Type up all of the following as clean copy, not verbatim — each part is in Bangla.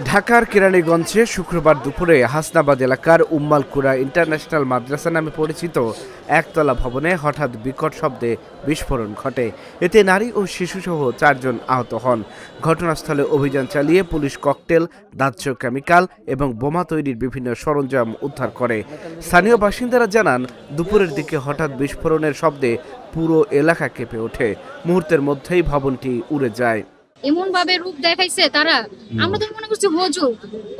ঢাকার কেরানীগঞ্জে শুক্রবার দুপুরে হাসনাবাদ এলাকার উম্মালকুরা ইন্টারন্যাশনাল মাদ্রাসা নামে পরিচিত একতলা ভবনে হঠাৎ বিকট শব্দে বিস্ফোরণ ঘটে। এতে নারী ও শিশুসহ 4 জন আহত হন। ঘটনাস্থলে অভিযান চালিয়ে পুলিশ ককটেল, দাহ্য কেমিক্যাল এবং বোমা তৈরির বিভিন্ন সরঞ্জাম উদ্ধার করে। স্থানীয় বাসিন্দারা জানান, দুপুরের দিকে হঠাৎ বিস্ফোরণের শব্দে পুরো এলাকা কেঁপে ওঠে। মুহূর্তের মধ্যেই ভবনটি উড়ে যায়। এমন ভাবে রূপ দেখাইছে তারা, আমরা তো মনে করছি হুজুর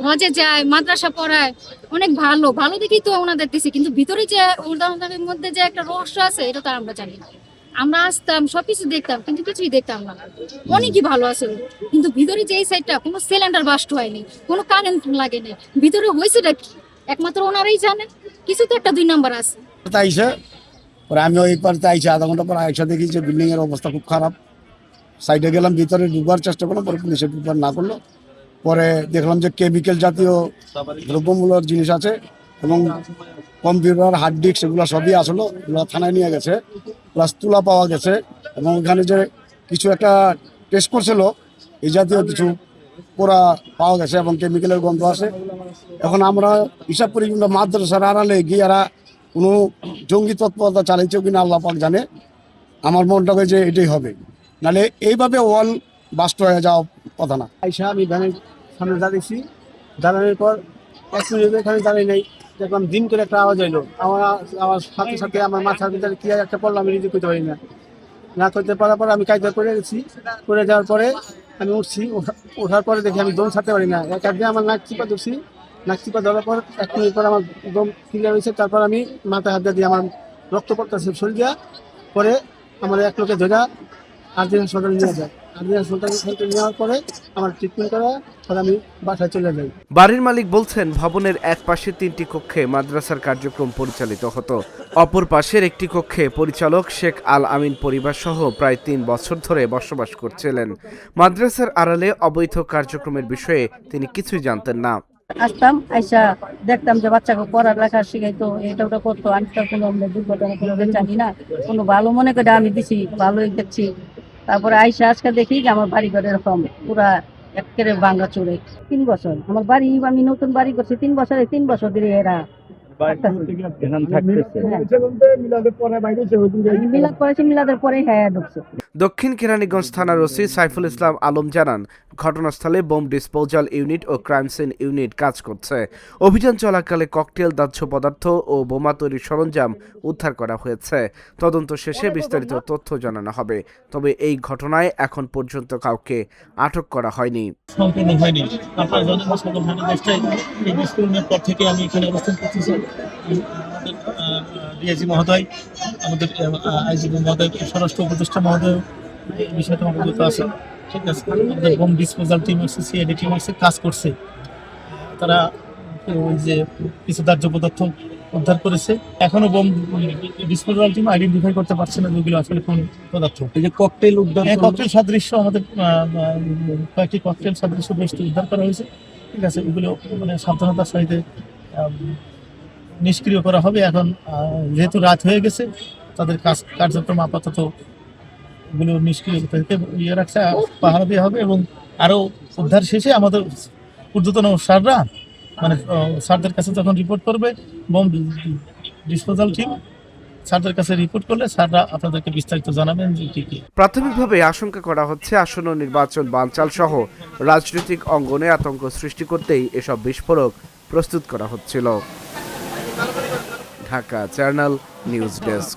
হজে যায়, মাদ্রাসা পড়ায়, অনেক ভালো ভালো দেখি তো ওনাদের দিছে, কিন্তু ভিতরে যে ওদের মধ্যে যে একটা রহস্য আছে এটা তো আমরা জানি না। আমরা আসতাম, সবকিছু দেখতাম, কিন্তু কিছুই দেখতাম না। অনেকই ভালো আছে, কিন্তু ভিতরে যে এই সাইডটা কোনো সিলিন্ডার বাস্ট হয়নি, কোনো কারেন্ট লাগেনি, ভিতরে হয়েছেটা কি একমাত্র ওনারাই জানেন। কিছু তো একটা 2 নাম্বার আছে। তাইছে পরে আমি ওই পারে আইসা আধা ঘন্টা পরে আইসা দেখি যে বিল্ডিং এর অবস্থা খুব খারাপ। সাইডে গেলাম, ভিতরে ঢুকবার চেষ্টা করলাম, পরে পুলিশে ঢুকবার না করলো। পরে দেখলাম যে কেমিক্যাল জাতীয় দ্রব্যমূলক জিনিস আছে এবং কম্পিউটার, হার্ড ডিস্ক এগুলো সবই আসলো। এগুলো থানায় নিয়ে গেছে, প্লাস তুলা পাওয়া গেছে এবং ওখানে যে কিছু একটা টেস্ট করছিল এই জাতীয় কিছু পোড়া পাওয়া গেছে এবং কেমিক্যালের গন্ধ আছে। এখন আমরা হিসাব করি কিন্তু মাদ্রাসার আড়ালে গিয়ে এরা কোনো জঙ্গি তৎপরতা চালাইছে কিনা আল্লাহ পাক জানে। আমার মনটা হয় যে এটাই হবে, নাহলে এইভাবে ওয়াল বাস্ট হয়ে যাওয়া কথা না। আইসা আমি ভ্যানের সামনে দাঁড়িয়েছি, দাঁড়ানোর পর 1 মিনিট এখানে দাঁড়িয়ে নেই, দেখলাম দিন করে একটা আওয়াজ এলো। আমার সাথে সাথে আমার মাথার ভিতরে কি একটা পড়লো, আমি নিজে করতে পারি না করতে পারার পর আমি কায়দা করে গেছি। করে যাওয়ার পরে আমি উঠছি, ওঠার পরে দেখি আমি দম ছাড়তে পারি না। এক দিয়ে আমার নাক চিপা ধরছি, নাক চিপা ধরার পর 1 মিনিট পর আমার দম ক্লিয়ার হয়েছে। তারপর আমি মাথায় হাত দিয়ে আমার রক্ত পড়তেছে শরীর দিয়া। পরে আমার এক লোকে ধরা আর্জেন্ট হাসপাতালে নিয়ে যায়। আর্জেন্ট হাসপাতালে নেওয়ার পরে আমার ট্রিটমেন্ট করা, পরে আমি বাসায় চলে যাই। বাড়ির মালিক বলছেন, ভবনের এক পাশে 3টি কক্ষে মাদ্রাসার কার্যক্রম পরিচালিত হতো। অপর পাশের একটি কক্ষে পরিচালক শেখ আল আমিন পরিবার সহ প্রায় 3 বছর ধরে বসবাস করছিলেন। মাদ্রাসার আড়ালে অবৈধ কার্যক্রমের বিষয়ে তিনি কিছুই জানতেন না। আসতাম, আইসা দেখতাম যে বাচ্চাকে পড়ালেখা শিখাইতো, এটা ওটা করতো। আমি তো কোনো দুর্ঘটনা কোনো জানি না, কোনো ভালো মনে করে আমি দিছি, ভালোই দেখছি। তারপরে আইসা আজকে দেখি যে আমার বাড়ি ঘরে এরকম পুরা একেবারে ভাঙা চুরে। 3 বছর আমার বাড়ি, আমি নতুন বাড়ি করছি 3 বছরে, 3 বছর ধরে এরা মিলাদ করেছে, মিলাদের পরে হ্যাঁ ঢুকছে। দক্ষিণ কেরানীগঞ্জ থানার ওসি সাইফুল ইসলাম আলম জানান, ঘটনাস্থলে বোম ডিসপোজাল ইউনিট ও ক্রাইম সিন ইউনিট কাজ করছে। অভিযান চলাকালে ককটেল, দাহ্য পদার্থ ও বোমা তৈরির সরঞ্জাম উদ্ধার করা হয়েছে। তদন্ত শেষে বিস্তারিত তথ্য জানানো হবে। তবে এই ঘটনায় এখন পর্যন্ত কাউকে আটক করা হয়নি। সম্পূর্ণ হয়নি। আপনারা জানেন সকাল 10টায় এই বিস্ফোরণের পর থেকে আমি এখানে অবস্থান করতেছি। আমাদের ডিআইজি মহোদয়, আমাদের আইজিপি মহোদয়, স্বরাষ্ট্র উপদেষ্টা মহোদয় এই বিষয়টা অবগত আছে। ঠিক আছে, আমাদের বোম ডিসপোজাল টিম আছে, সিআইডি টিম আছে, কাজ করছে। তারা ওই যে কিছু দাহ্য পদার্থ উদ্ধার করেছে। এখনো বোম ডিসপোজাল টিম আইডেন্টিফাই করতে পারছে না যেগুলো আসলে কোন পদার্থ। এই যে ককটেল উদ্ধার, ককটেল সাদৃশ্য আমাদের কয়েকটি ককটেল সাদৃশ্য বস্তু উদ্ধার করা হয়েছে। ঠিক আছে, এগুলো মানে সাবধানতার সহিত নিষ্ক্রিয় করা হবে। এখন যেহেতু রাত হয়ে গেছে, তাদের কার্যক্রম আপাতত এগুলো নিষ্ক্রিয় থেকে ইয়ে রাখছে, পাহারা দেওয়া হবে। এবং আরও উদ্ধার শেষে আমাদের ঊর্ধ্বতন স্যাররা মানে স্যারদের কাছে যখন রিপোর্ট করবে, বোম ডিসপোজাল টিম স্যারদের কাছে রিপোর্ট করলে স্যাররা আপনাদেরকে বিস্তারিত জানাবেন যে কি কি। প্রাথমিকভাবে আশঙ্কা করা হচ্ছে, আসন্ন নির্বাচন বানচাল সহ রাজনৈতিক অঙ্গনে আতঙ্ক সৃষ্টি করতেই এসব বিস্ফোরক প্রস্তুত করা হচ্ছিল। Dhaka channel news desk.